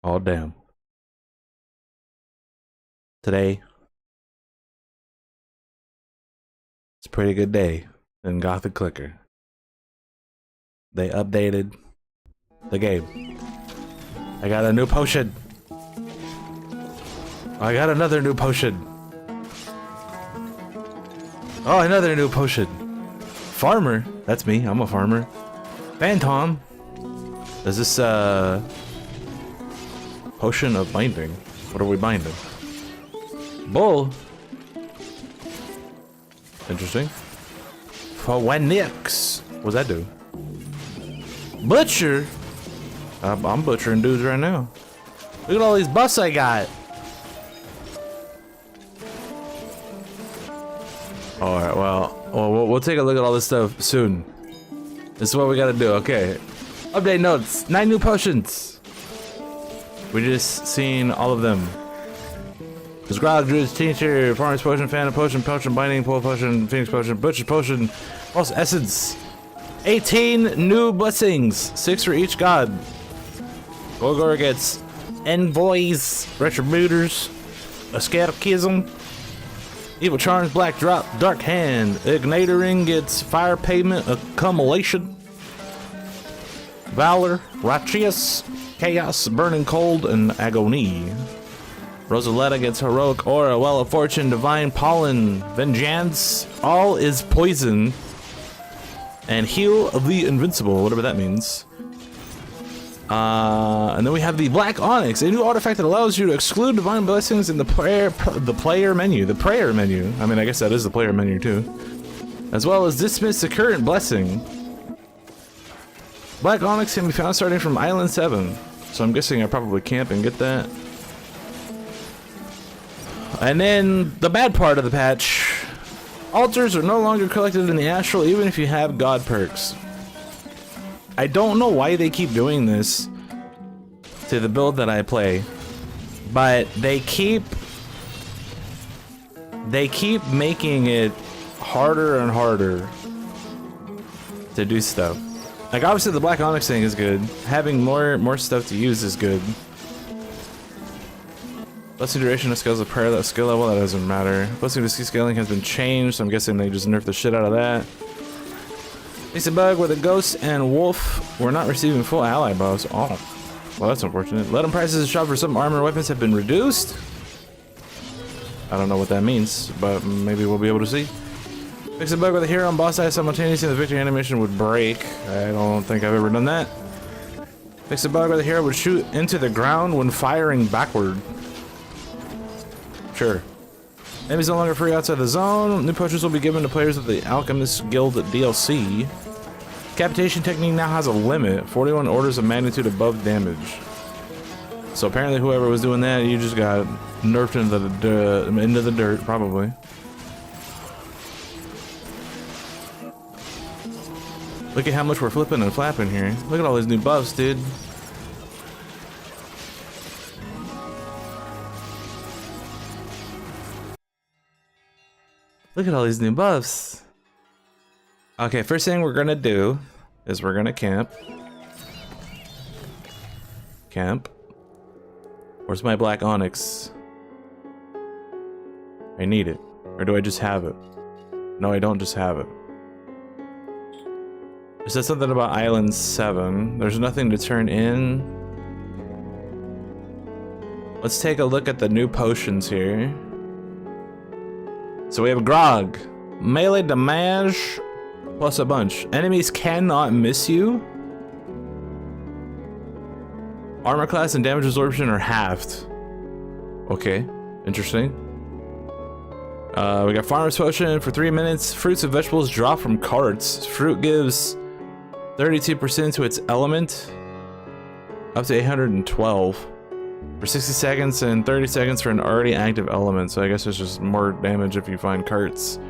Oh, damn. Today, it's a pretty good day in Gothic Clicker. They updated the game. I got a new potion. I got another new potion. Oh, another new potion. Farmer. That's me. I'm a farmer. Phantom. Is this potion of binding? What are we binding? Bull. Interesting. Onyx. What's that do? Butcher. I'm butchering dudes right now. Look at all these buffs I got. Alright, well, we'll take a look at all this stuff soon. This is what we gotta do, okay. Update notes, 9 new potions. We just seen all of them. There's Grog, Druid's Tincture, Farmer's Potion, Phantom Potion, Potion Binding, Pole Potion, Phoenix Potion, Butcher's Potion, False Essence. 18 new blessings, 6 for each god. Golgor gets Envoys, Retributors, a Catechism, Evil Charms, Black Drop, Dark Hand, Igniter Ring gets Fire Pavement, Accumulation, Valor, Righteous, Chaos, Burning Cold, and Agony. Rosaletta gets Heroic Aura, Well of Fortune, Divine Pollen, Vengeance, All is Poison, and Heal of the Invincible, whatever that means. And then we have the Black Onyx, a new artifact that allows you to exclude divine blessings in the player menu. The prayer menu. I mean, I guess that is the player menu too. As well as dismiss the current blessing. Black Onyx can be found starting from Island 7. So I'm guessing I probably camp and get that. And then the bad part of the patch. Altars are no longer collected in the Astral even if you have god perks. I don't know why they keep doing this to the build that I play, but they keep making it harder and harder to do stuff. Like obviously the Black Onyx thing is good. Having more stuff to use is good. Blessing duration of skills of prayer, that skill level, that doesn't matter. Blessing to scaling has been changed, so I'm guessing they just nerfed the shit out of that. It's a bug with a ghost and wolf. We're not receiving full ally buffs. Oh, well that's unfortunate. Ledum prices in shop for some armor weapons have been reduced. I don't know what that means, but maybe we'll be able to see. Fix a bug with a hero on boss side simultaneously, the victory animation would break. I don't think I've ever done that. Fix a bug where the hero would shoot into the ground when firing backward. Sure. Enemies no longer free outside the zone. New potions will be given to players of the Alchemist Guild DLC. Capitation technique now has a limit, 41 orders of magnitude above damage. So apparently whoever was doing that, you just got nerfed into the dirt, probably. Look at how much we're flipping and flapping here. Look at all these new buffs, dude. Look at all these new buffs. Okay, first thing we're gonna do is we're gonna camp. Camp. Where's my Black Onyx? I need it. Or do I just have it? No, I don't just have it. It says something about Island 7. There's nothing to turn in. Let's take a look at the new potions here. So we have Grog, melee damage, plus a bunch. Enemies cannot miss you. Armor class and damage absorption are halved. Okay, interesting. We got Farmer's Potion for 3 minutes. Fruits and vegetables drop from carts. Fruit gives 32% to its element, up to 812. For 60 seconds and 30 seconds for an already active element, so I guess there's just more damage if you find carts.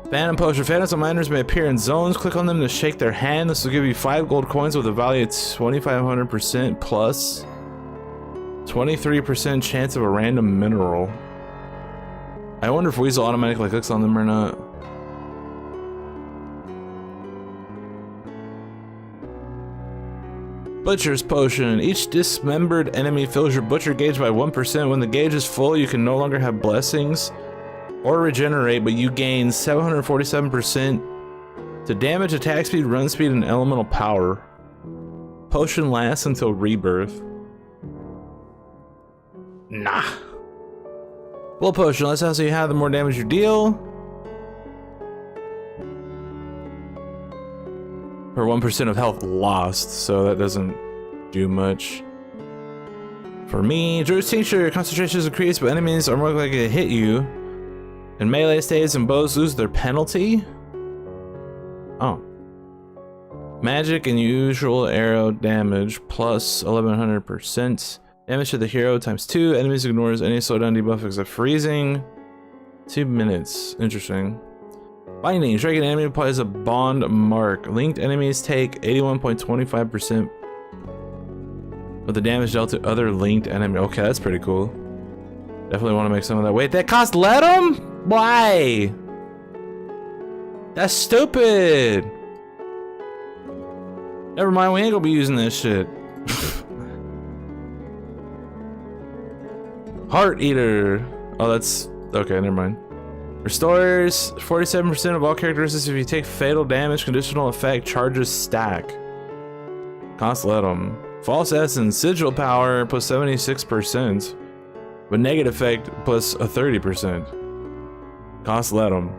Phantom Potion. Phantoms and miners may appear in zones. Click on them to shake their hand. This will give you 5 gold coins with a value of 2500% plus 23% chance of a random mineral. I wonder if Weasel automatically clicks on them or not. Butcher's Potion. Each dismembered enemy fills your butcher gauge by 1%. When the gauge is full, you can no longer have blessings or regenerate, but you gain 747% to damage, attack speed, run speed, and elemental power. Potion lasts until rebirth. Nah. Blood Potion. Less house you have, the more damage you deal. For 1% of health lost, so that doesn't do much. For me, Druid's Tincture. Concentration is increased, but enemies are more likely to hit you. And melee staves and bows lose their penalty. Oh. Magic and usual arrow damage plus 1100%. Damage to the hero times 2. Enemies ignores any slowdown debuff except freezing. 2 minutes. Interesting. Binding. Striking enemy applies a bond mark. Linked enemies take 81.25% of the damage dealt to other linked enemy. Okay, that's pretty cool. Definitely want to make some of that. Wait, that cost Ledum? Why? That's stupid. Never mind, we ain't gonna be using this shit. Heart Eater. Oh, that's okay. Never mind. Restores 47% of all characteristics if you take fatal damage. Conditional effect charges stack. Cost Ledum. False Essence. Sigil power plus 76%, but negative effect plus a 30%. Cost Ledum.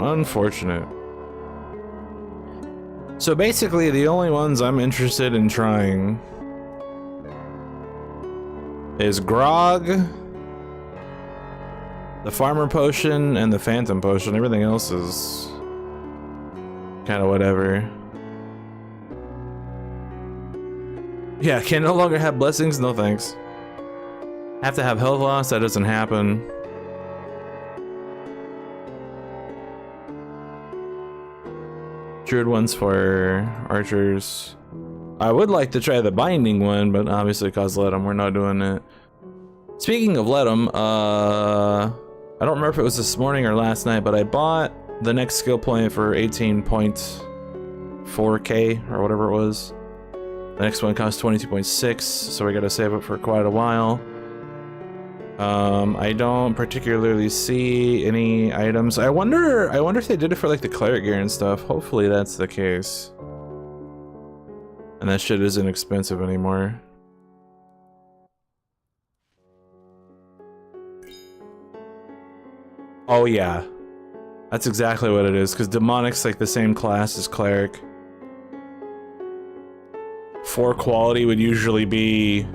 Unfortunate. So basically, the only ones I'm interested in trying is Grog, the Farmer Potion, and the Phantom Potion. Everything else is kind of whatever. Yeah, can no longer have blessings? No thanks. Have to have health loss? That doesn't happen. Druid ones for archers. I would like to try the binding one, but obviously cause Ledum, we're not doing it. Speaking of Ledum, I don't remember if it was this morning or last night, but I bought the next skill point for 18.4k or whatever it was. The next one costs 22.6, so we gotta save it for quite a while. I don't particularly see any items. I wonder if they did it for like the cleric gear and stuff. Hopefully that's the case. And that shit isn't expensive anymore. Oh yeah. That's exactly what it is, because Demonic's like the same class as cleric. 4 quality would usually be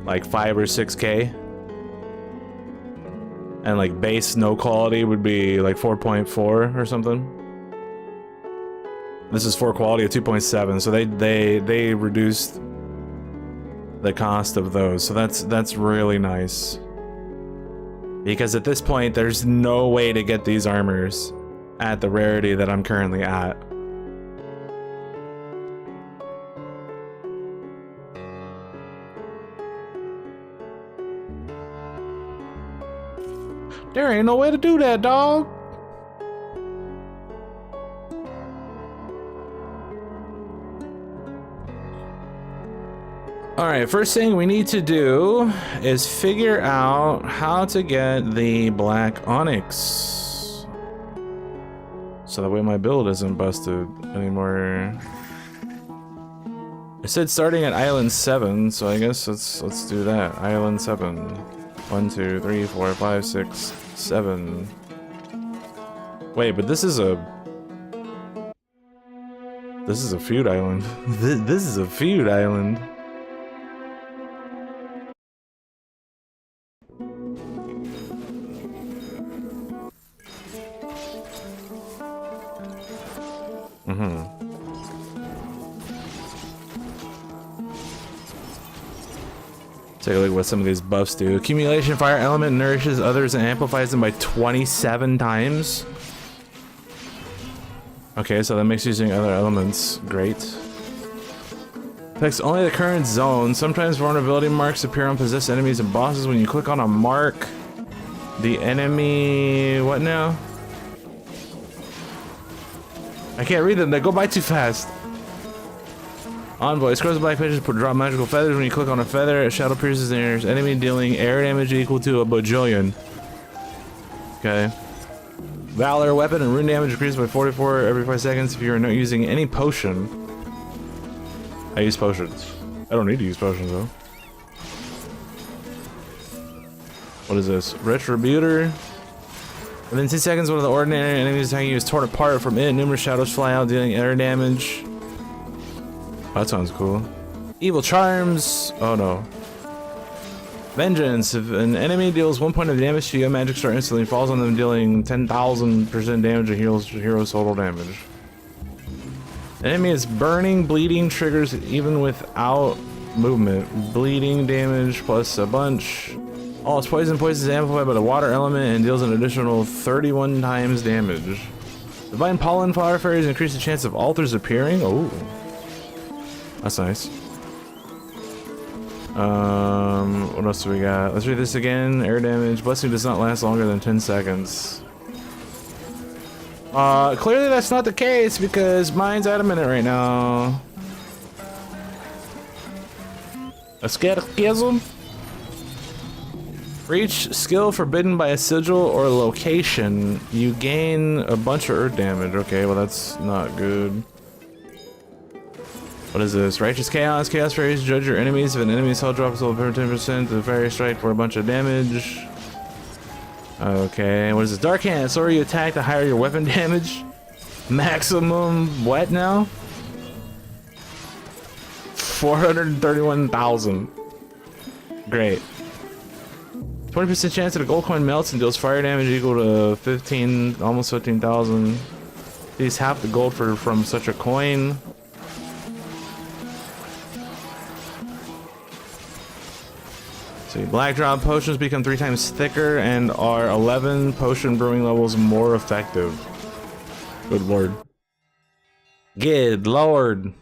like 5 or 6k. And like base no quality would be like 4.4 or something. This is 4 quality of 2.7, so they reduced the cost of those. So that's really nice. Because at this point there's no way to get these armors at the rarity that I'm currently at. There ain't no way to do that, dog. Alright, first thing we need to do is figure out how to get the Black Onyx. So that way my build isn't busted anymore. It said starting at Island 7, so I guess let's do that. Island 7. 1, 2, 3, 4, 5, 6, 7. Wait, but this is a feud island. This is a feud island. Take a look at what some of these buffs do. Accumulation fire element nourishes others and amplifies them by 27 times. Okay, so that makes using other elements great. Affects only the current zone. Sometimes vulnerability marks appear on possessed enemies and bosses. When you click on a mark, the enemy... what now? I can't read them, they go by too fast. Envoy. Scrolls of black pages drop magical feathers. When you click on a feather, a shadow pierces the nearest enemy, dealing air damage equal to a bajillion. Okay. Valor weapon and rune damage increases by 44 every 5 seconds if you are not using any potion. I use potions. I don't need to use potions though. What is this? Retributor. Within 2 seconds, one of the ordinary enemies attacking you is torn apart from it. Numerous shadows fly out, dealing air damage. Oh, that sounds cool. Evil charms. Oh no. Vengeance. If an enemy deals 1 point of damage to you, a magic star instantly falls on them, dealing 10,000% damage of hero's total damage. Enemy is burning, bleeding triggers even without movement. Bleeding damage plus a bunch. All its poison is amplified by the water element and deals an additional 31 times damage. Divine pollen flower fairies increase the chance of altars appearing. Oh, that's nice. What else do we got? Let's read this again. Air damage. Blessing does not last longer than 10 seconds. Clearly that's not the case because mine's at a minute right now. A schism? Reach skill forbidden by a sigil or location. You gain a bunch of earth damage. Okay, well that's not good. What is this? Righteous Chaos. Chaos Fairies judge your enemies. If an enemy's health drops over 10%, the fairy strike for a bunch of damage. Okay, what is this? Dark Hand. So you attack the higher your weapon damage. Maximum what now? 431,000. Great. 20% chance that a gold coin melts and deals fire damage equal to 15, almost 15,000. These half the gold from such a coin. See, black drop potions become 3 times thicker and are 11 potion brewing levels more effective. Good lord. Good lord.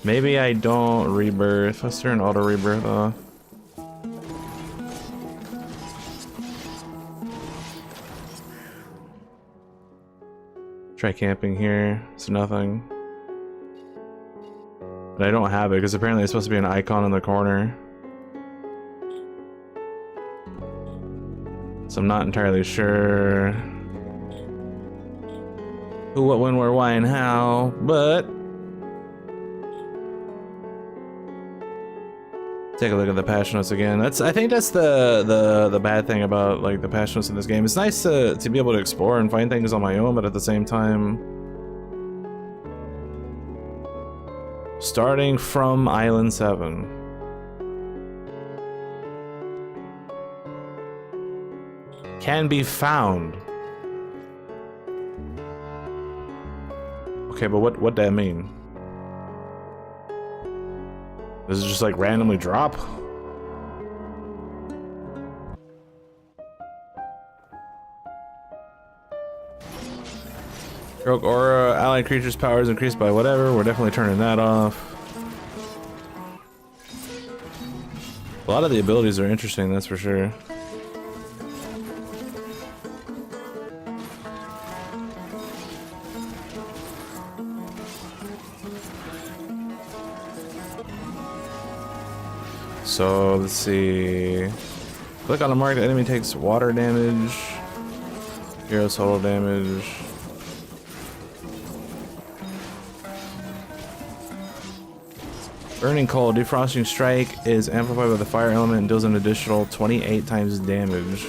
Maybe I don't rebirth. Let's turn auto rebirth off. Try camping here. It's nothing. But I don't have it because apparently it's supposed to be an icon in the corner. So I'm not entirely sure who, what, when, where, why, and how, but take a look at the patch notes again. I think that's the bad thing about like the patch notes in this game. It's nice to be able to explore and find things on my own, but at the same time, starting from Island 7. Can be found. Okay, but what that mean? Does it just like randomly drop? Stroke aura, allied creatures' powers increased by whatever. We're definitely turning that off. A lot of the abilities are interesting, that's for sure. So let's see. Click on the mark. The enemy takes water damage. Hero's total damage. Burning Cold. Defrosting Strike is amplified by the fire element and deals an additional 28 times damage.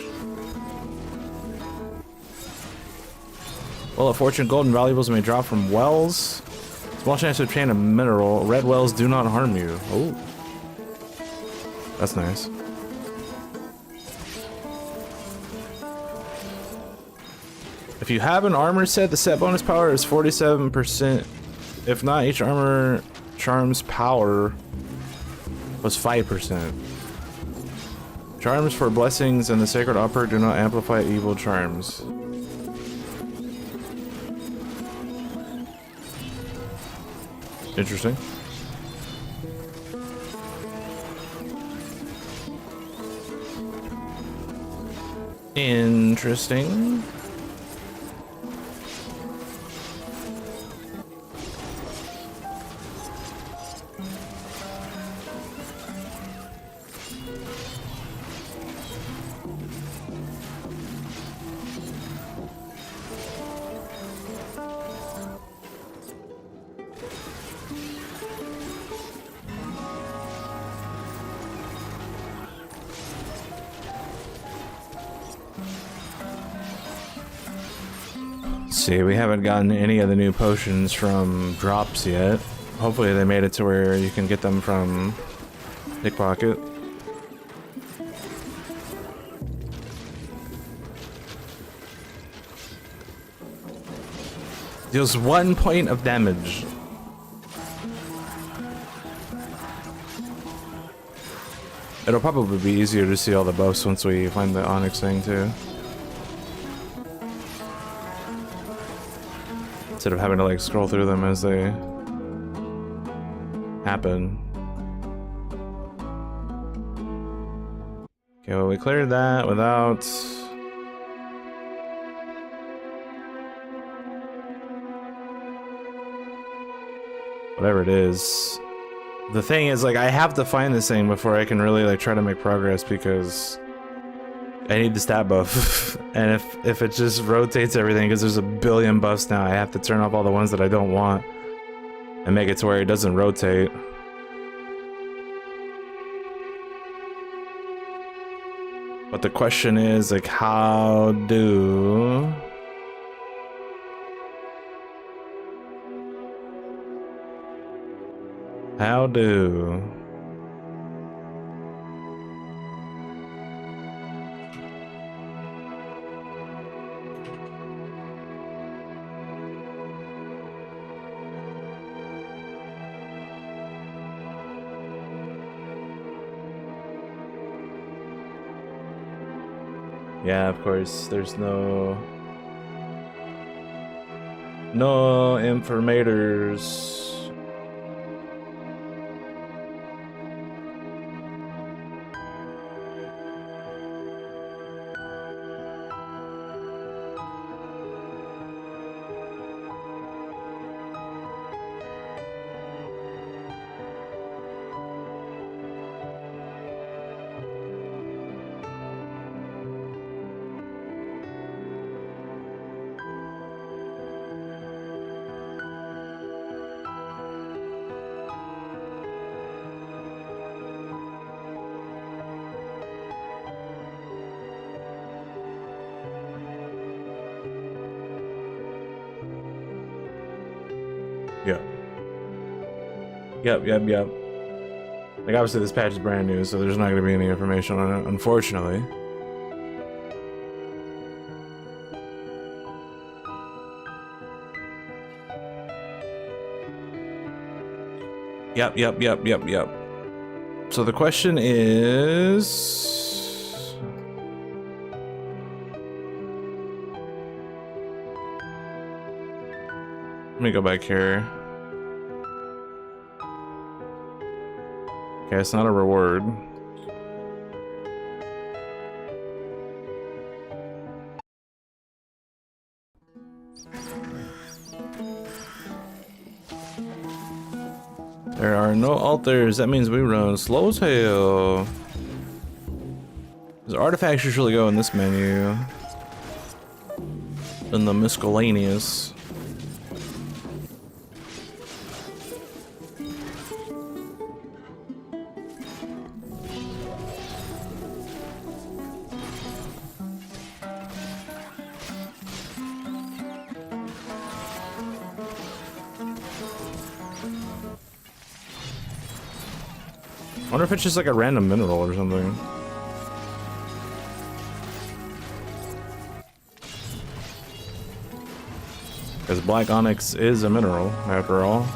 Well of Fortune. Gold and valuables may drop from wells. Small chance to obtain a mineral. Red wells do not harm you. Oh. That's nice. If you have an armor set, the set bonus power is 47%. If not, each armor charm's power was 5%. Charms for blessings and the sacred upper do not amplify evil charms. Interesting. Interesting. See, we haven't gotten any of the new potions from drops yet. Hopefully they made it to where you can get them from Pickpocket. Deals 1 point of damage. It'll probably be easier to see all the buffs once we find the Onyx thing too. Instead of having to like scroll through them as they happen. Okay, well we cleared that without... whatever it is. The thing is, like, I have to find this thing before I can really like try to make progress because I need the stat buff. And if it just rotates everything, because there's a billion buffs now, I have to turn off all the ones that I don't want and make it to where it doesn't rotate. But the question is, like, how do... Yeah, of course, there's no informators. Yep. Like, obviously this patch is brand new, so there's not going to be any information on it, unfortunately. Yep. So the question is... let me go back here. Okay, it's not a reward. There are no altars. That means we run slow as hell. There's artifacts usually go in this menu. In the miscellaneous. I wonder if it's just like a random mineral or something. Because Black Onyx is a mineral, after all.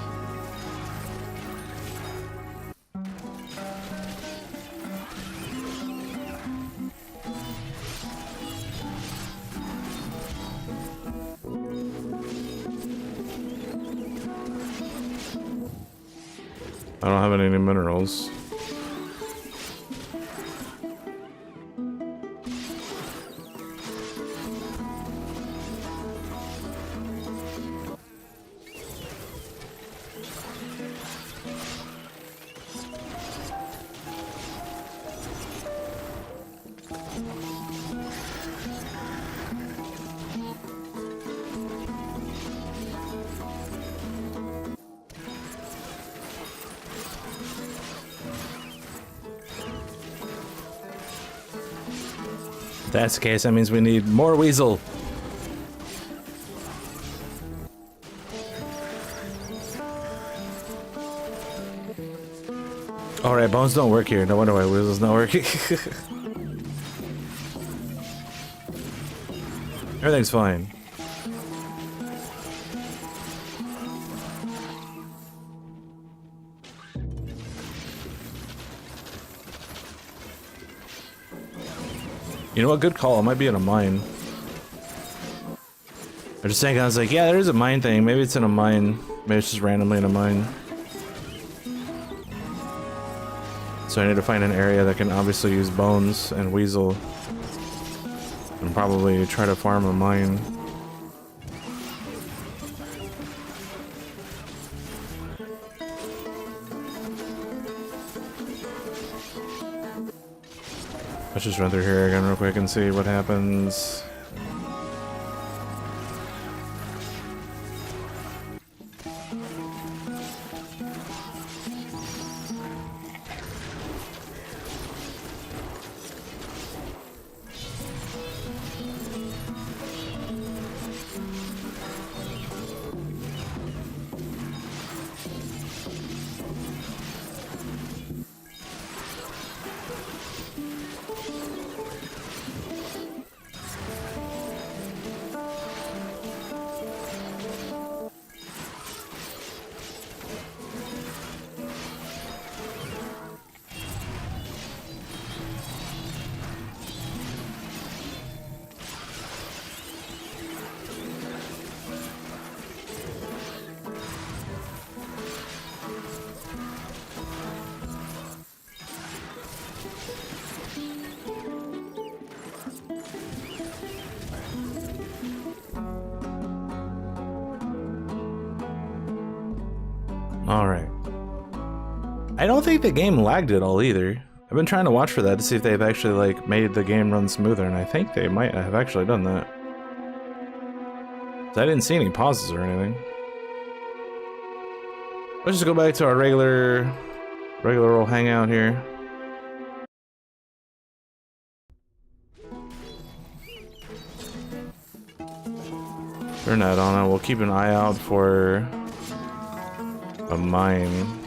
I don't have any minerals. that's the case, that means we need more weasel. Alright, bones don't work here. No wonder why weasel's not working. Everything's fine. You know what? Good call. It might be in a mine. I'm just saying, I was like, yeah, there is a mine thing. Maybe it's in a mine. Maybe it's just randomly in a mine. So I need to find an area that can obviously use bones and weasel. And probably try to farm a mine. Let's just run through here again real quick and see what happens. Alright. I don't think the game lagged at all either. I've been trying to watch for that to see if they've actually like made the game run smoother, and I think they might have actually done that. I didn't see any pauses or anything. Let's just go back to our regular old hangout here. Turn that on. We'll keep an eye out for a mine.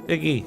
Iggy.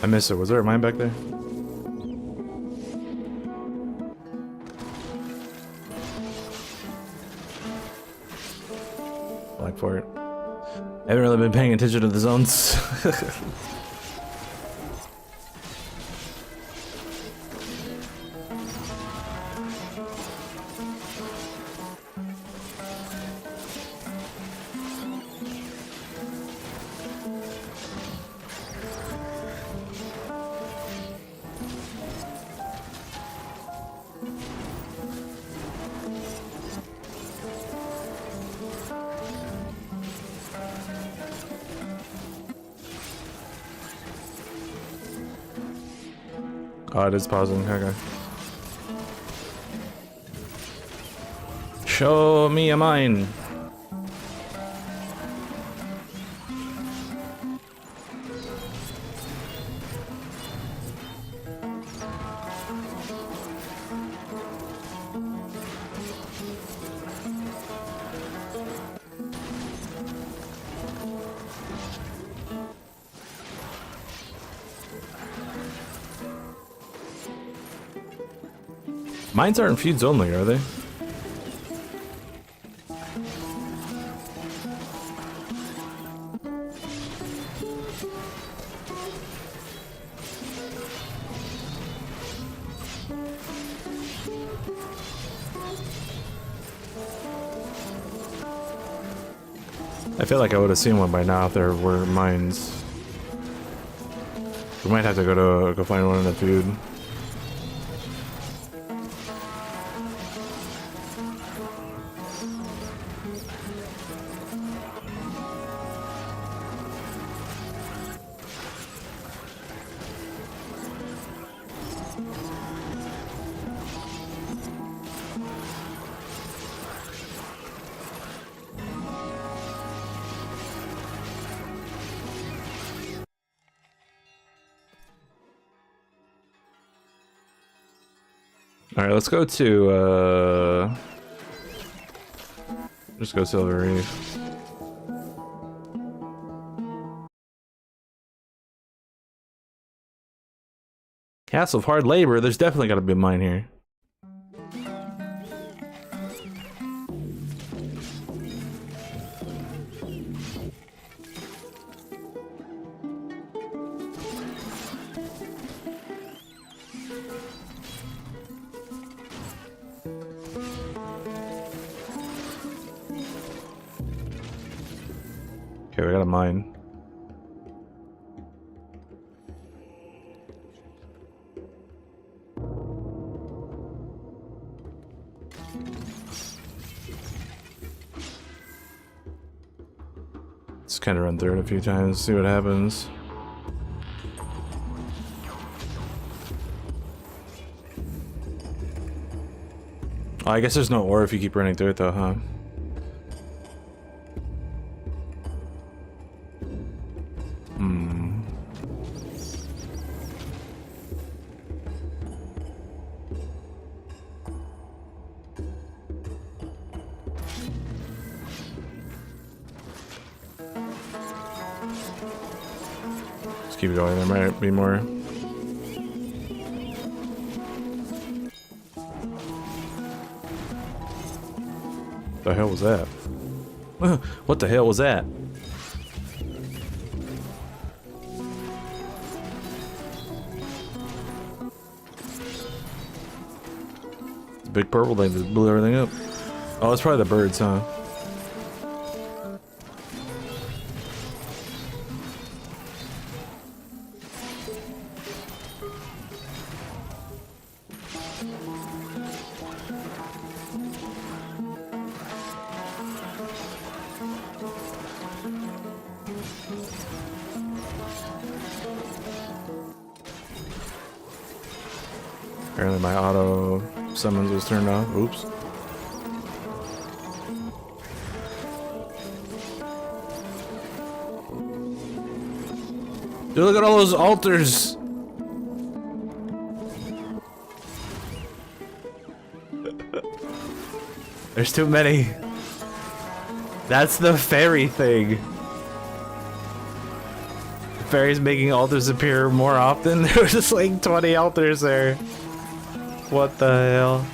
I missed it. Was there a mine back there? Like for it. I haven't really been paying attention to the zones. Oh, it is pausing. Okay. Show me a mine. Mines aren't feuds only, are they? I feel like I would have seen one by now if there were mines. We might have to go find one in the feud. Alright, let's go to, just go Silver Reef. Castle of Hard Labor, there's definitely gotta be a mine here. Okay, we got a mine. Let's kind of run through it a few times, see what happens. Oh, I guess there's no ore if you keep running through it though, huh? Keep going, there might be more. The hell was that? What the hell was that? The big purple thing that blew everything up. Oh, it's probably the birds, huh? Apparently my auto summons was turned off. Oops. Dude, look at all those altars! There's too many. That's the fairy thing. The fairy's making altars appear more often. There was just like 20 altars there. What the hell?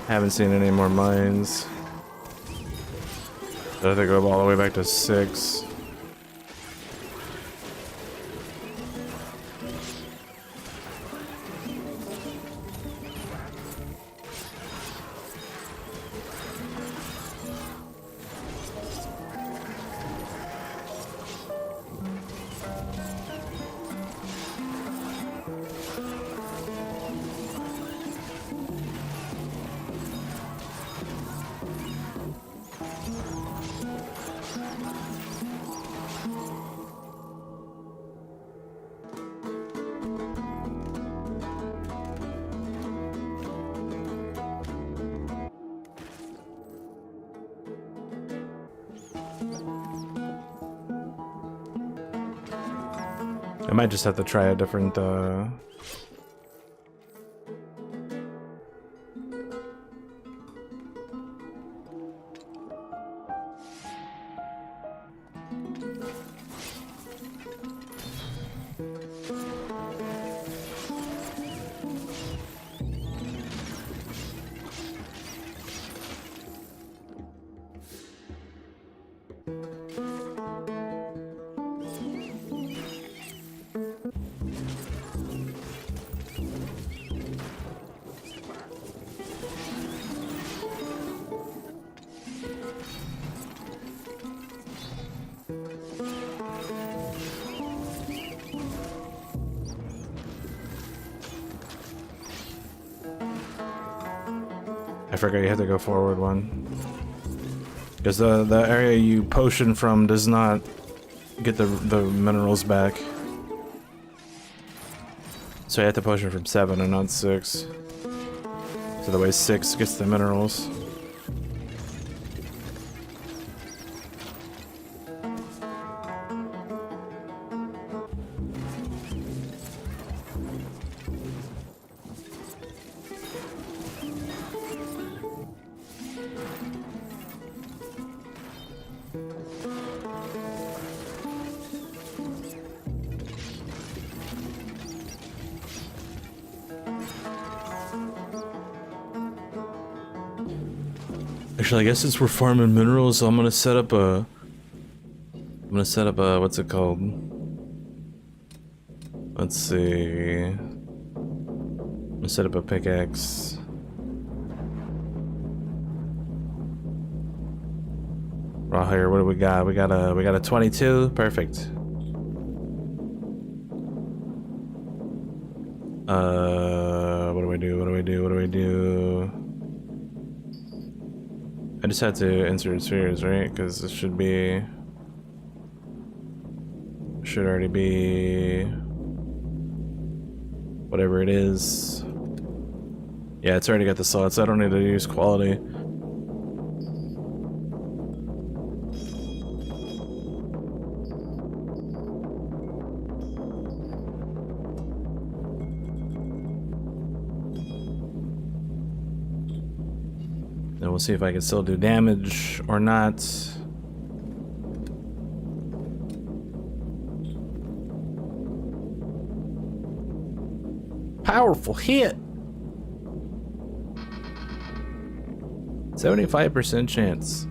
Haven't seen any more mines. I have to go all the way back to 6. I might just have to try a different I forgot you have to go forward one. Because the area you potion from does not get the minerals back. So you have to potion from 7 and not 6. So the way 6 gets the minerals. Actually, I guess since we're farming minerals, so I'm gonna set up a what's it called? Let's see. I'm gonna set up a pickaxe. Raw here, what do we got? We got a 22, perfect. What do I do? What do I do? What do I do? I just had to insert spheres, right? Because this should already be whatever it is. Yeah, it's already got the slots. I don't need to use quality. Then we'll see if I can still do damage or not. Powerful hit! 75% chance.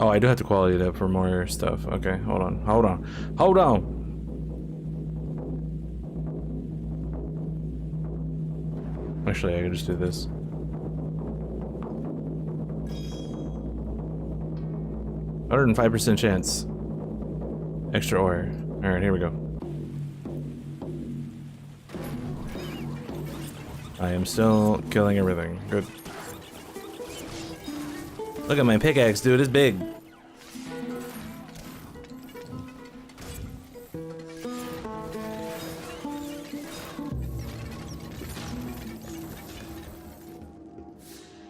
Oh, I do have to quality it up for more stuff. Okay, hold on, hold on, hold on! Actually, I can just do this. %105% chance. Extra ore. Alright, here we go. I am still killing everything. Good. Look at my pickaxe, dude. It's big.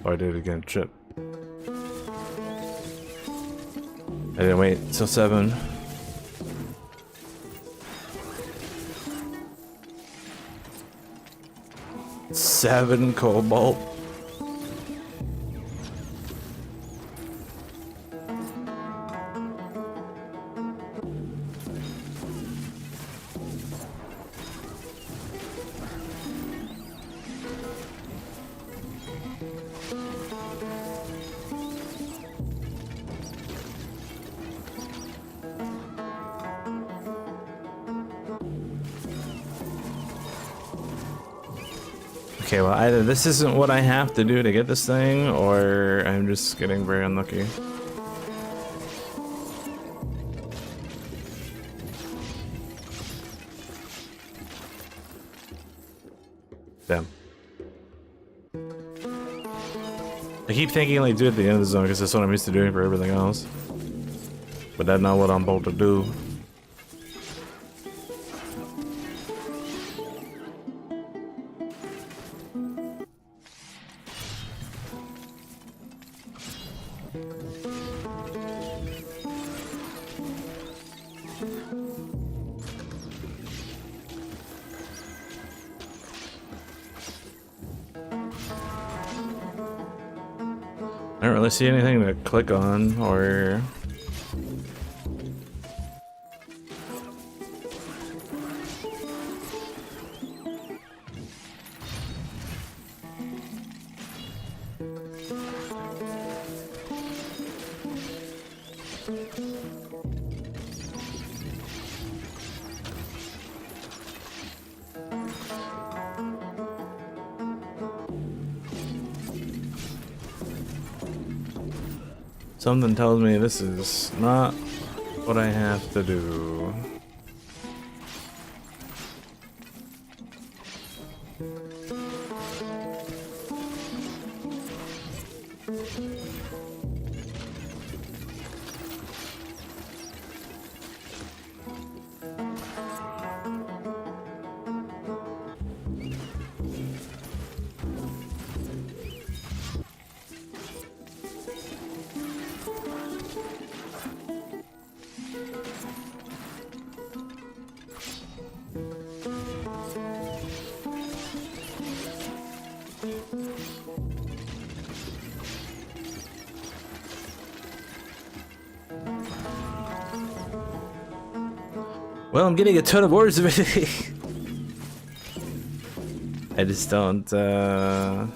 Oh, I did it again. Shit. I didn't wait till 7. Seven cobalt. Okay, well, either this isn't what I have to do to get this thing, or I'm just getting very unlucky. Damn. I keep thinking, like, do it at the end of the zone, because that's what I'm used to doing for everything else. But that's not what I'm about to do. I don't really see anything to click on or... Something tells me this is not what I have to do. Well, I'm getting a ton of ores of it. I just don't, I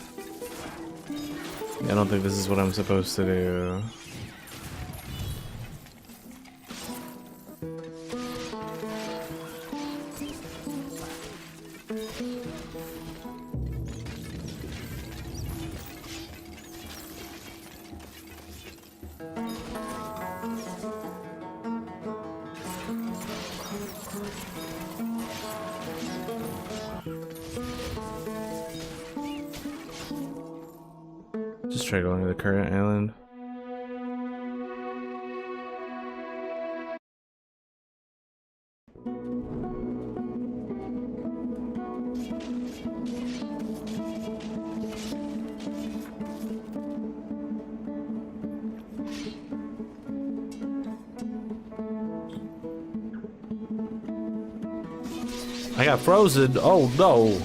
don't think this is what I'm supposed to do. Just try going to the current island. I got frozen. Oh no.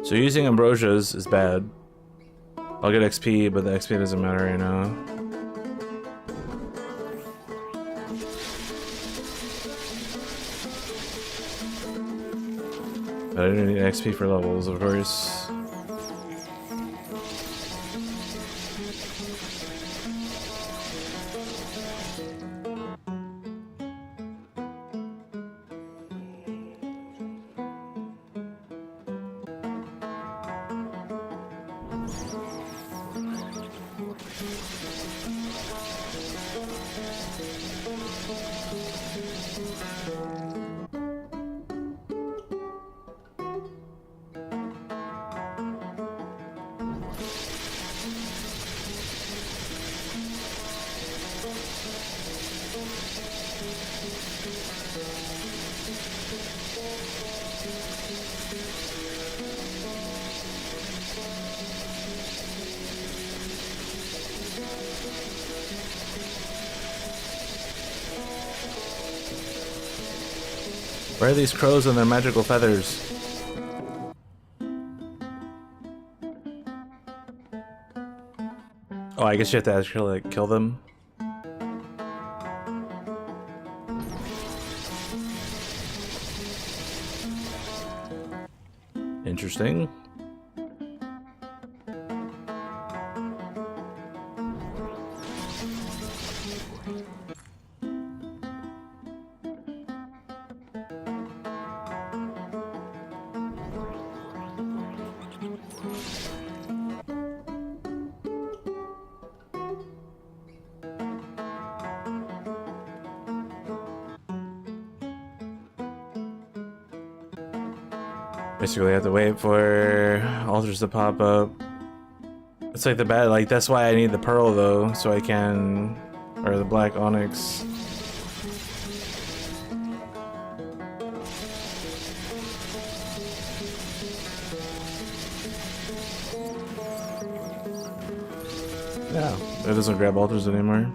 So using ambrosias is bad. I'll get XP, but the XP doesn't matter right now. But I don't need XP for levels, of course. Where are these crows and their magical feathers? Oh, I guess you have to actually like kill them. Interesting. Basically, I have to wait for altars to pop up. It's like the bad, like that's why I need the pearl though, so I can, or the black onyx. Yeah, it doesn't grab altars anymore.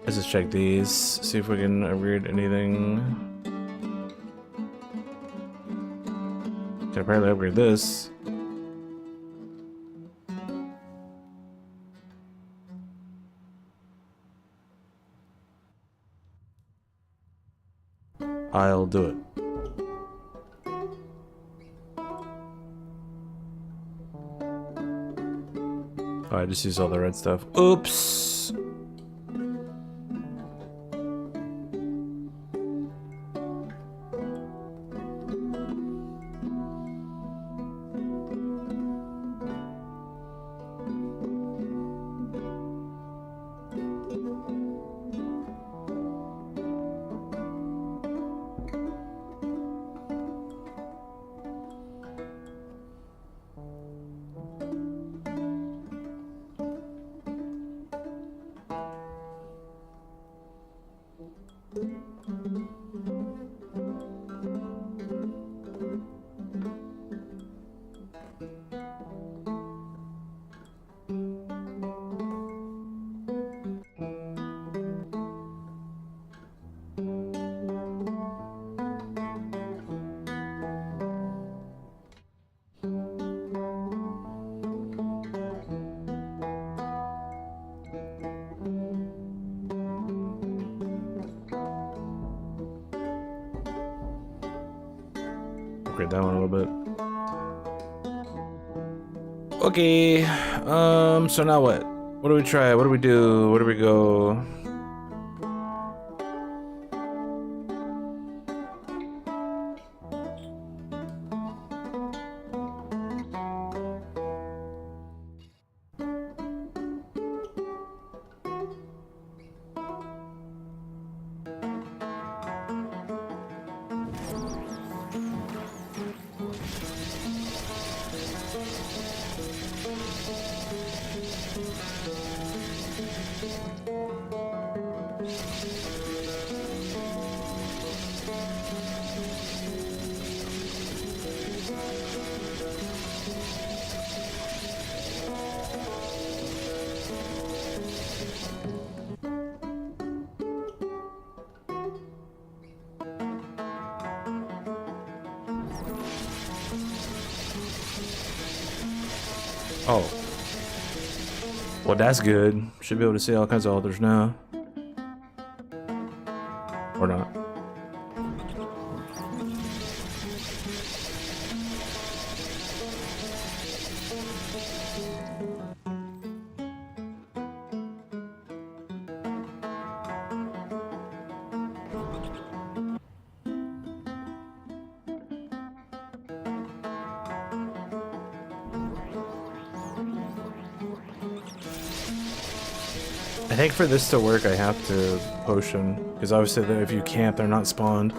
Let's just check these, see if we can read anything. Can apparently upgrade this. I'll do it. Oh, I just used all the red stuff. Oops! Upgrade that one a little bit. Okay, so now what? What do we try? What do we do? Where do we go? Oh. Well, that's good. Should be able to see all kinds of altars now. Or not. I think for this to work, I have to potion, because obviously if you camp, they're not spawned.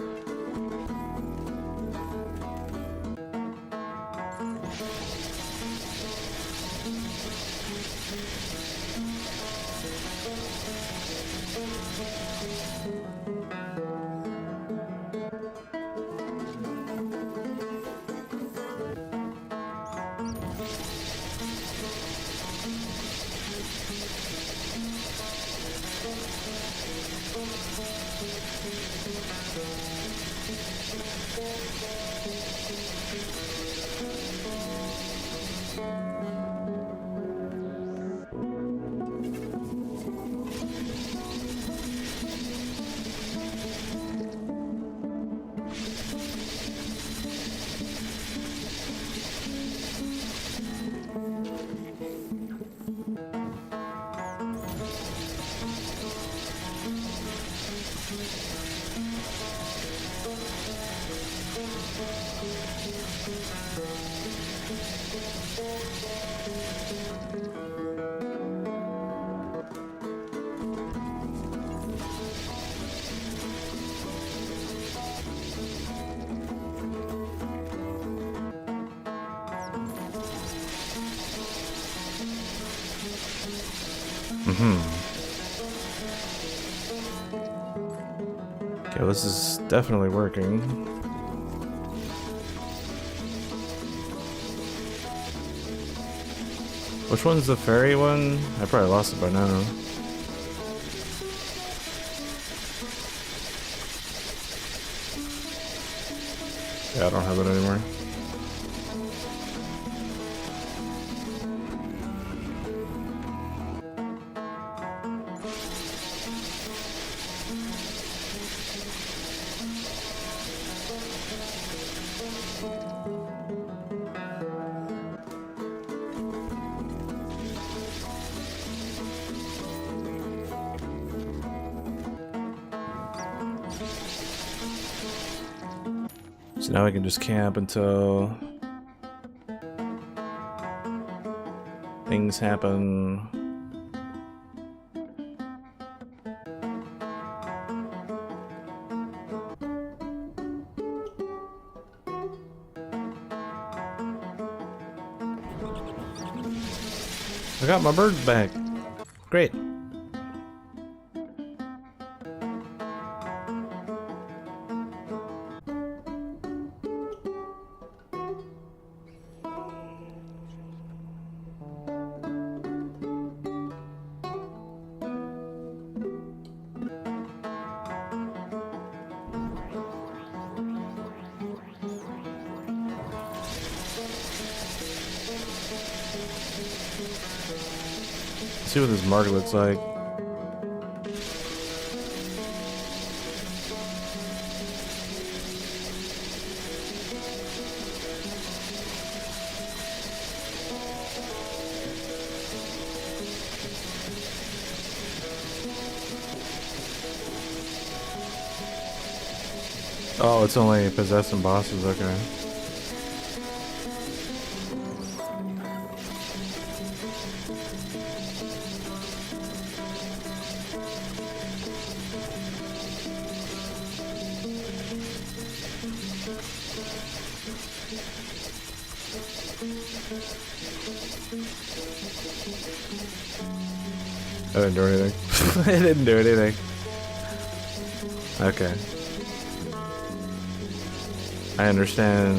Okay, well, this is definitely working. Which one's the fairy one? I probably lost it by now. Yeah, I don't have it anymore. So now we can just camp until things happen. I got my bird back. Great. Let's see what this mark looks like. Oh, it's only possessing bosses, okay. I didn't do anything. I didn't do anything. Okay. I understand.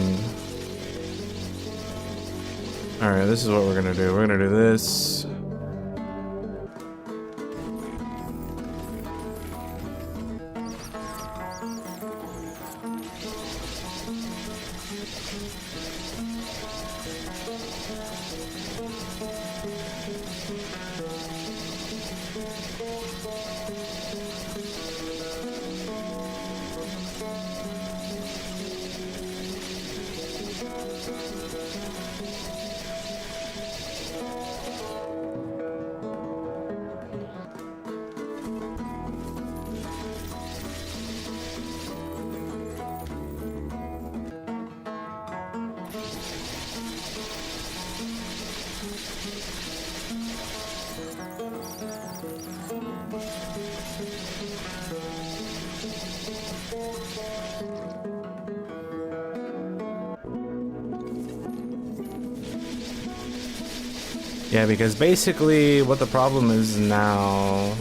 Alright, this is what we're gonna do. We're gonna do this. Yeah, because basically what the problem is now...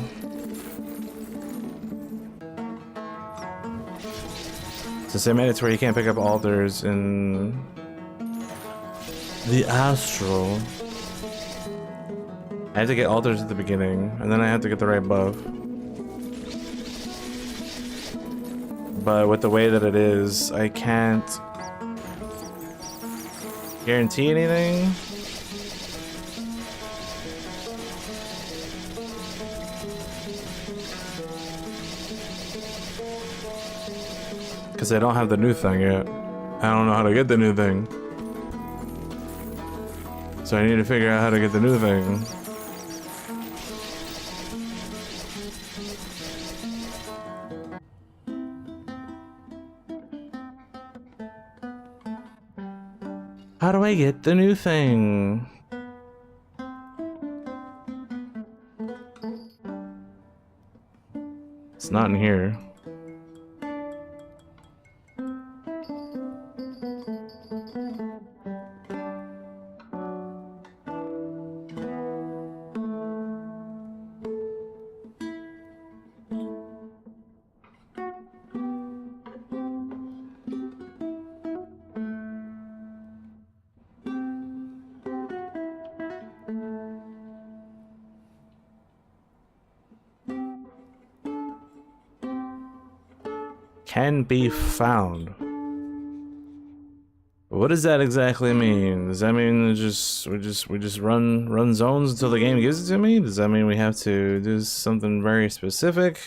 Since they made it to where you can't pick up altars in the Astral, I have to get altars at the beginning, and then I have to get the right buff. But with the way that it is, I can't guarantee anything. Because I don't have the new thing yet. I don't know how to get the new thing. So I need to figure out how to get the new thing. How do I get the new thing? It's not in here. can be found. What does that exactly mean? Does that mean we just run zones until the game gives it to me? Does that mean we have to do something very specific?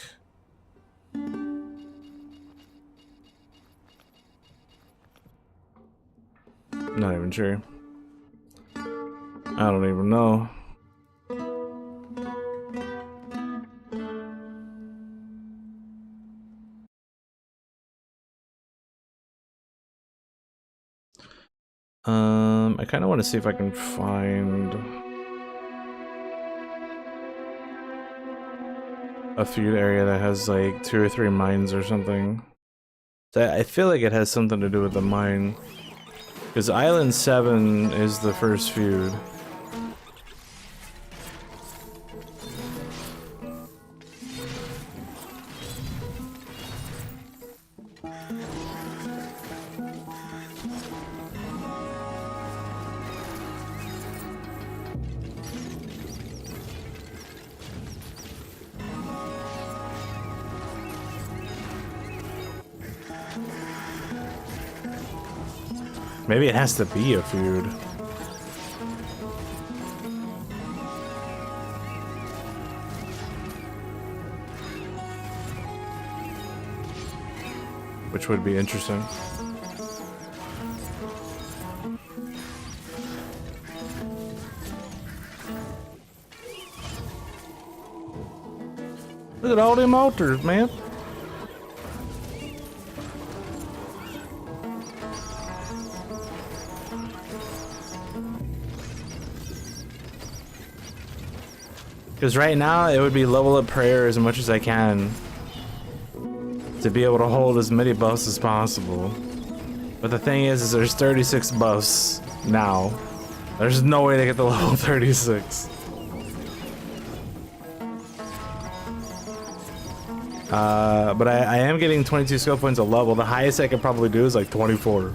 Not even sure. I don't even know. I kind of want to see if I can find a feud area that has like 2 or 3 mines or something. I feel like it has something to do with the mine. Because Island 7 is the first feud. Maybe it has to be a feud. Which would be interesting. Look at all them altars, man. Because right now, it would be level up prayer as much as I can to be able to hold as many buffs as possible. But the thing is there's 36 buffs now. There's no way to get to level 36. But I am getting 22 skill points a level. The highest I could probably do is like 24.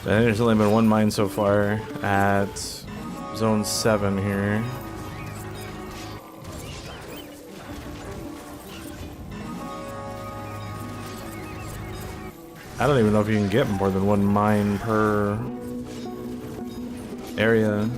I think there's only been one mine so far at zone 7 here. I don't even know if you can get more than one mine per area.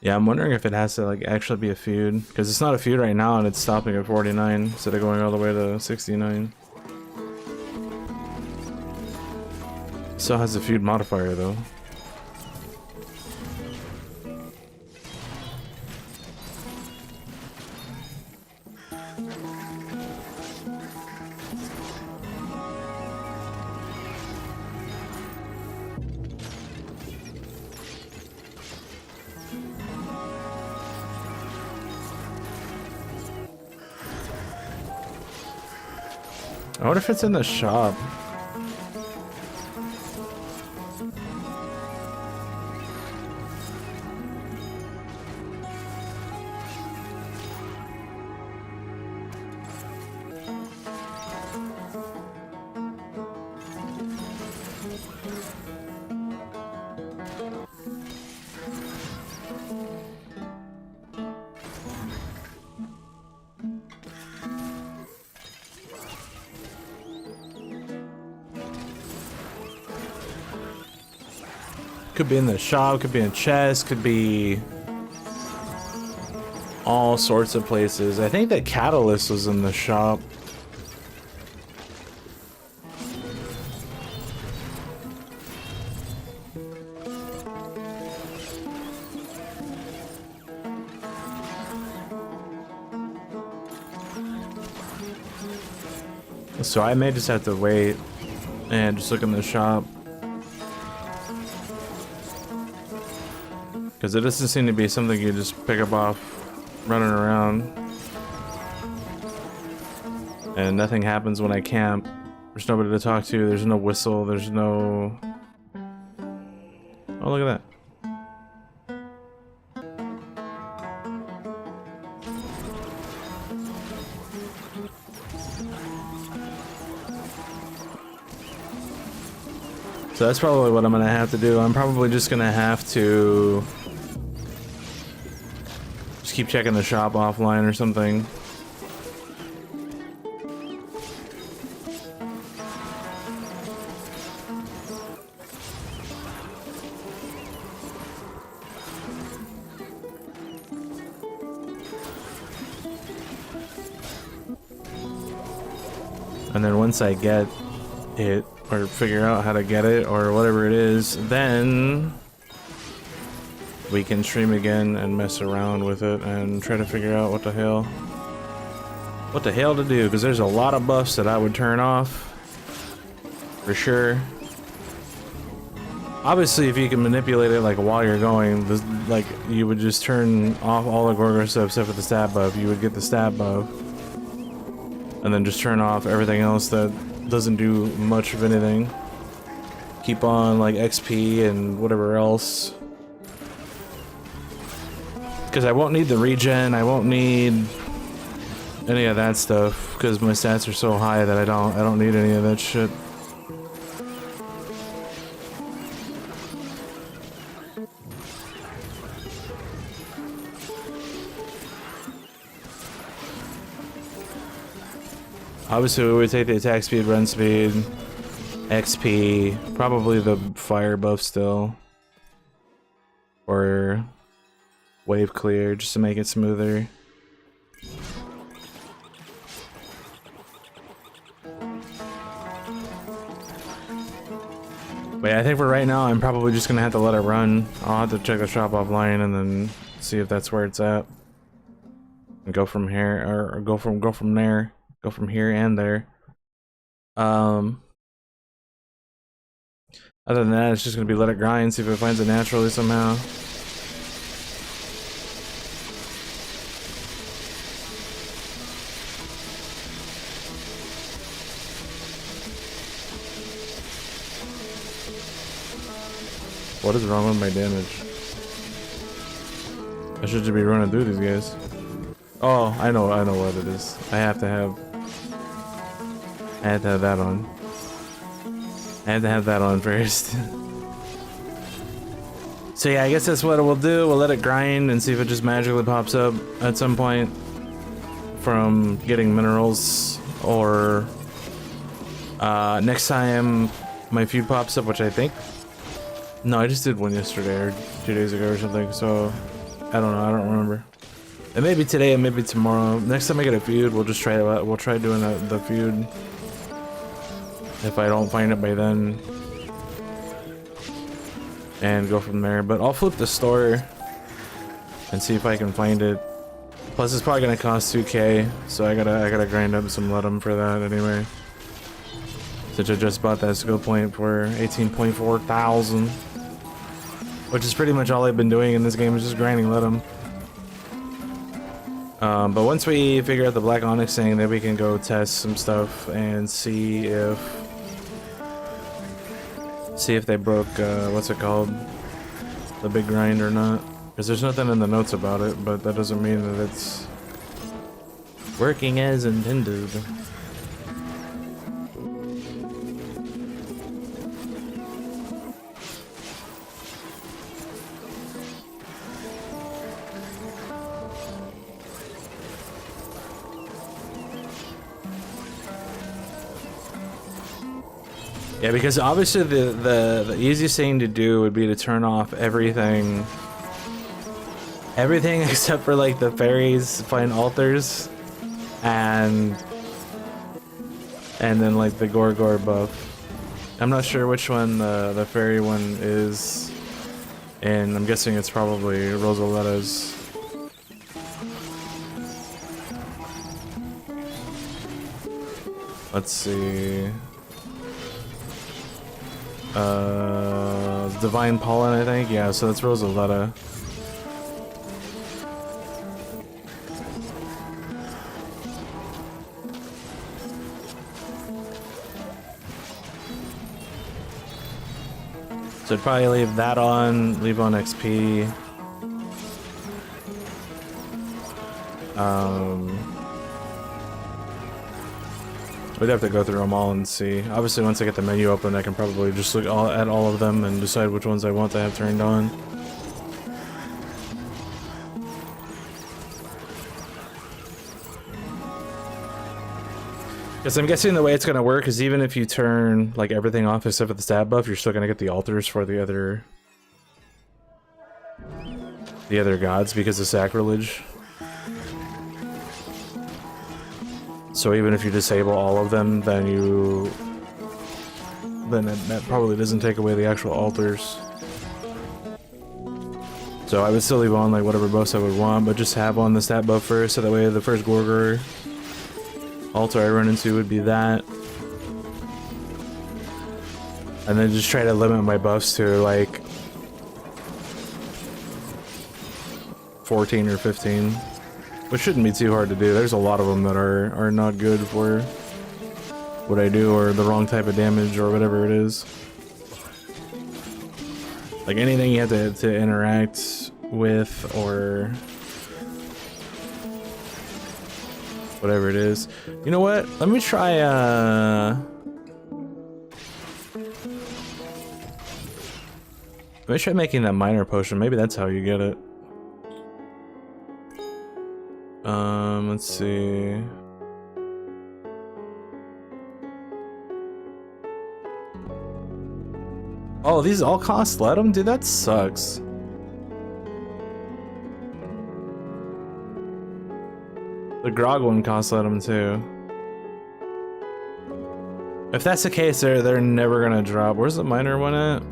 Yeah, I'm wondering if it has to like actually be a feud, because it's not a feud right now and it's stopping at 49 instead of going all the way to 69. Still has a feud modifier though. I wonder if it's in the shop. Could be in the shop, could be in chest, could be all sorts of places. I think that catalyst was in the shop. So I may just have to wait and just look in the shop. Because it doesn't seem to be something you just pick up off running around. And nothing happens when I camp. There's nobody to talk to, there's no whistle, there's no... Oh, look at that. So that's probably what I'm gonna have to do. I'm probably just gonna have to just keep checking the shop offline or something. And then once I get it, or figure out how to get it, or whatever it is, then we can stream again and mess around with it and try to figure out what the hell to do, because there's a lot of buffs that I would turn off for sure. Obviously, if you can manipulate it like while you're going, this, like you would just turn off all the Gorgo stuff except for the stab buff. You would get the stab buff and then just turn off everything else that doesn't do much of anything. Keep on like XP and whatever else, because I won't need the regen, I won't need any of that stuff because my stats are so high that I don't need any of that shit. Obviously, we would take the attack speed, run speed, XP, probably the fire buff still, or wave clear just to make it smoother. But yeah, I think for right now, I'm probably just gonna have to let it run. I'll have to check the shop offline and then see if that's where it's at, and go from here, or go from there. Go from here and there. Other than that, it's just gonna be let it grind, see if it finds it naturally somehow. What is wrong with my damage? I should just be running through these guys. Oh, I know what it is. I have to have that on. I have to have that on first. So yeah, I guess that's what we'll do. We'll let it grind and see if it just magically pops up at some point from getting minerals, or next time my feud pops up, which I think... No, I just did one yesterday or 2 days ago or something, so I don't know, I don't remember. It may be today, it may be tomorrow. Next time I get a feud, we'll just try it out. We'll try doing the feud. If I don't find it by then, and go from there. But I'll flip the store and see if I can find it. Plus, it's probably gonna cost 2K, so I gotta grind up some Ledum for that anyway. Since I just bought that skill point for 18.4 thousand, which is pretty much all I've been doing in this game, is just grinding Ledum. But once we figure out the Black Onyx thing, then we can go test some stuff and see if they broke, what's it called? The big grind or not. Because there's nothing in the notes about it, but that doesn't mean that it's working as intended. Yeah, because obviously the easiest thing to do would be to turn off everything. Everything except for like the fairies playing altars and then like the Gorgor buff. I'm not sure which one the fairy one is, and I'm guessing it's probably Rosaleta's. Let's see. Divine Pollen, I think. Yeah, so that's Rosaleta. So I'd probably leave that on, leave on XP. We'd have to go through them all and see. Obviously, once I get the menu open, I can probably just look at all of them and decide which ones I want to have turned on. Because I'm guessing the way it's going to work is even if you turn like everything off except for the stab buff, you're still going to get the altars for the other gods because of sacrilege. So even if you disable all of them, then that probably doesn't take away the actual altars. So I would still leave on like whatever buffs I would want, but just have on the stat buff first, so that way the first Gorgor altar I run into would be that. And then just try to limit my buffs to like 14 or 15. Which shouldn't be too hard to do. There's a lot of them that are not good for what I do, or the wrong type of damage, or whatever it is. Like anything you have to interact with, or whatever it is. You know what? Let me try making that minor potion. Maybe that's how you get it. Let's see. Oh, these all cost Ledum? Dude, that sucks. The Grog one costs Ledum too. If that's the case, they're never gonna drop. Where's the minor one at?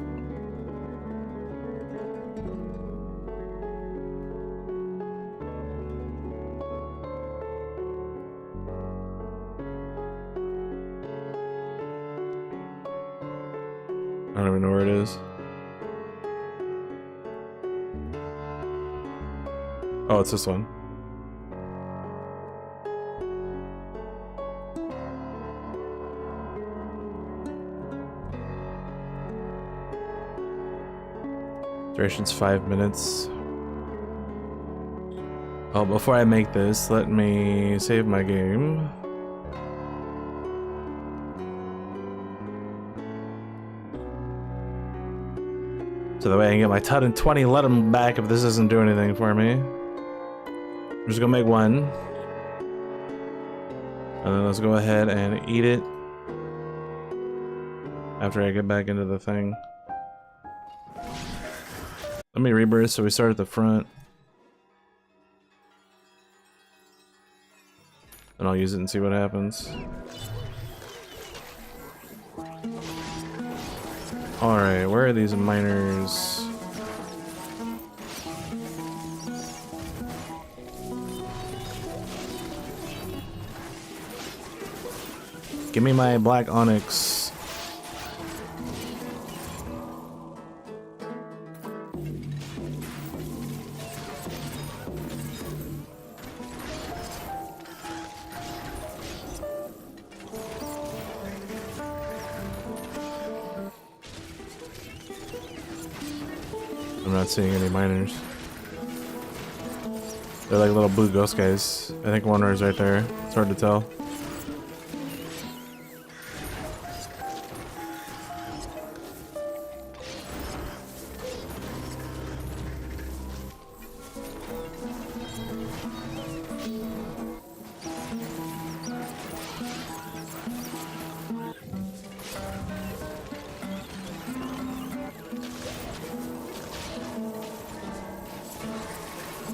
I don't even know where it is. Oh, it's this one. Duration's 5 minutes. Oh, before I make this, let me save my game. So that way I can get my 20 Ledum back if this doesn't do anything for me. I'm just gonna make one. And then let's go ahead and eat it after I get back into the thing. Let me rebirth so we start at the front. And I'll use it and see what happens. Alright, where are these miners? Give me my Black Onyx. I'm not seeing any miners. They're like little blue ghost guys. I think one is right there. It's hard to tell.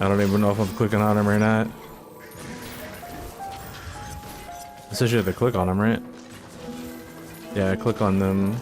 I don't even know if I'm clicking on them or not. It says you have to click on them, right? Yeah, I click on them.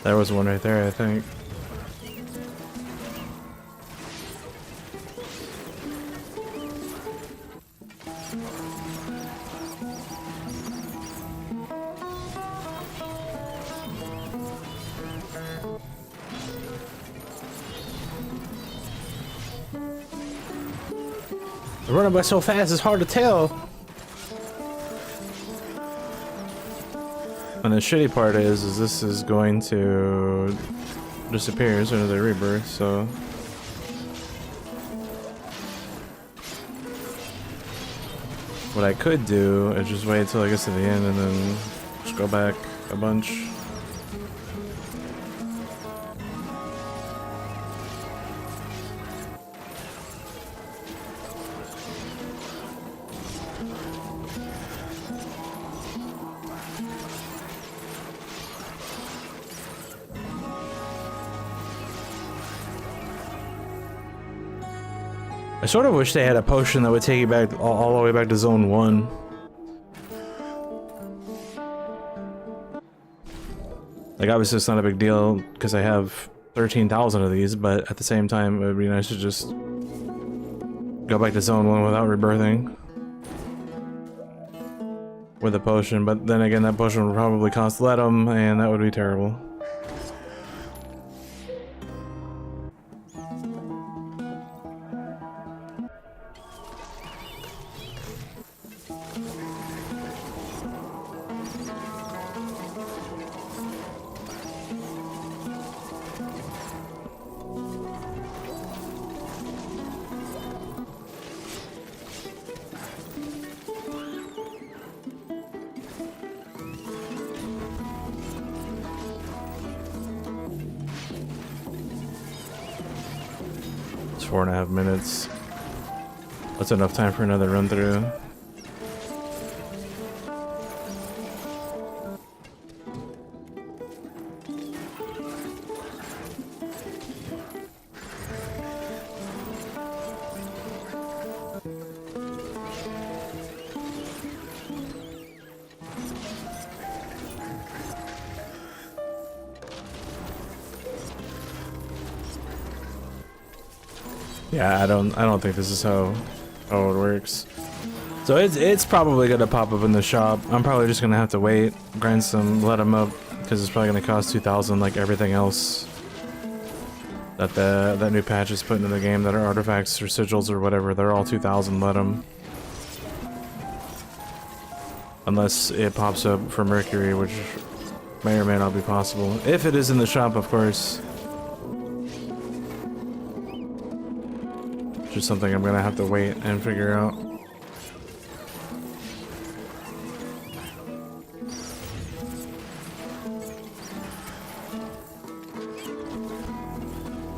There was one right there, I think. They're running by so fast, it's hard to tell. And the shitty part is this is going to disappear as soon as they rebirth, so. What I could do is just wait until it gets to the end and then just go back a bunch. I sort of wish they had a potion that would take you back all the way back to zone 1. Like, obviously it's not a big deal because I have 13,000 of these, but at the same time it would be nice to just go back to zone 1 without rebirthing with a potion. But then again, that potion would probably cost Ledum, and that would be terrible. It's 4.5 minutes. That's enough time for another run through. Yeah, I don't think this is how it works. So it's probably gonna pop up in the shop. I'm probably just gonna have to wait, grind some, let them up, because it's probably gonna cost 2,000 like everything else that that new patch is putting in the game, that are artifacts or sigils or whatever. They're all 2,000. Let them, unless it pops up for Mercury, which may or may not be possible. If it is in the shop, of course. Just something I'm gonna have to wait and figure out.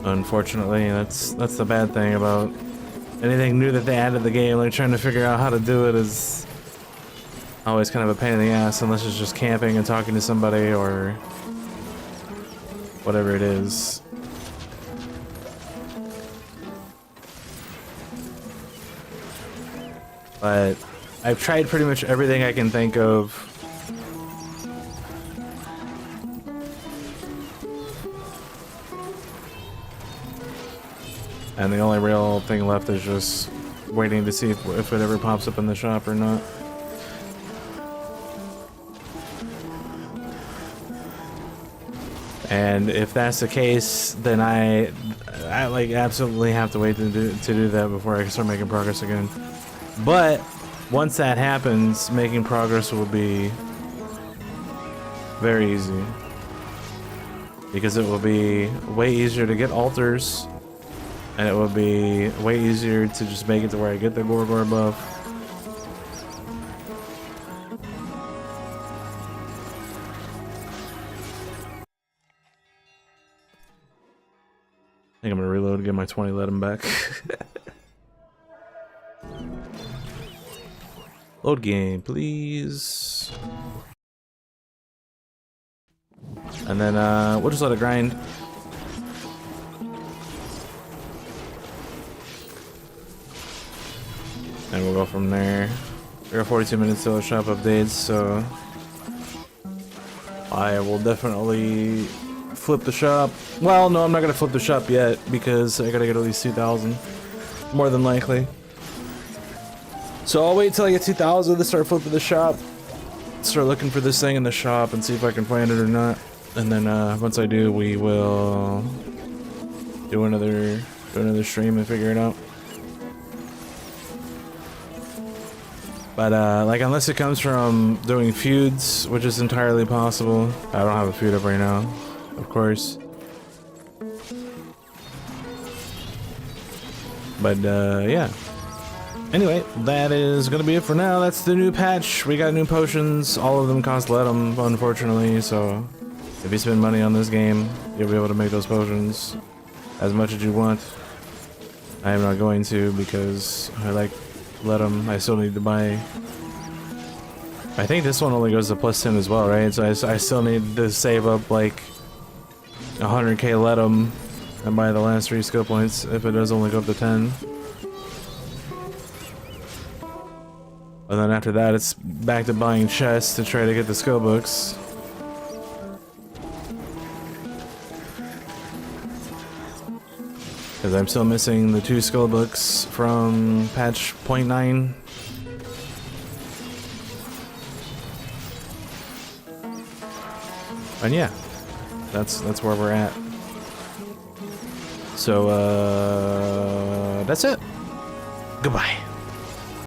Unfortunately, that's the bad thing about anything new that they add to the game. Like, trying to figure out how to do it is always kind of a pain in the ass, unless it's just camping and talking to somebody or whatever it is. But I've tried pretty much everything I can think of. And the only real thing left is just waiting to see if it ever pops up in the shop or not. And if that's the case, then I like absolutely have to wait to do that before I can start making progress again. But once that happens, making progress will be very easy. because it will be way easier to get altars, and it will be way easier to just make it to where I get the Gorgor buff. I think I'm gonna reload and get my 20 Ledum back. Load game, please. And then we'll just let it grind. And we'll go from there. We got 42 minutes till the shop updates, so I will definitely flip the shop. Well, no, I'm not gonna flip the shop yet because I gotta get at least 2,000, more than likely. So I'll wait till I get 2,000 to start flipping the shop. Start looking for this thing in the shop and see if I can find it or not. And then once I do, we will do another stream and figure it out. But like, unless it comes from doing feuds, which is entirely possible. I don't have a feud up right now, of course. But yeah. Anyway, that is gonna be it for now. That's the new patch. We got new potions. All of them cost Ledum, unfortunately, so if you spend money on this game, you'll be able to make those potions as much as you want. I am not going to because I like Ledum. I still need to buy. I think this one only goes to +10 as well, right? So I still need to save up like 100k Ledum and buy the last 3 skill points if it does only go up to 10. And then after that, it's back to buying chests to try to get the skill books. Because I'm still missing the 2 skill books from patch 0.9. And yeah, that's where we're at. So that's it. Goodbye.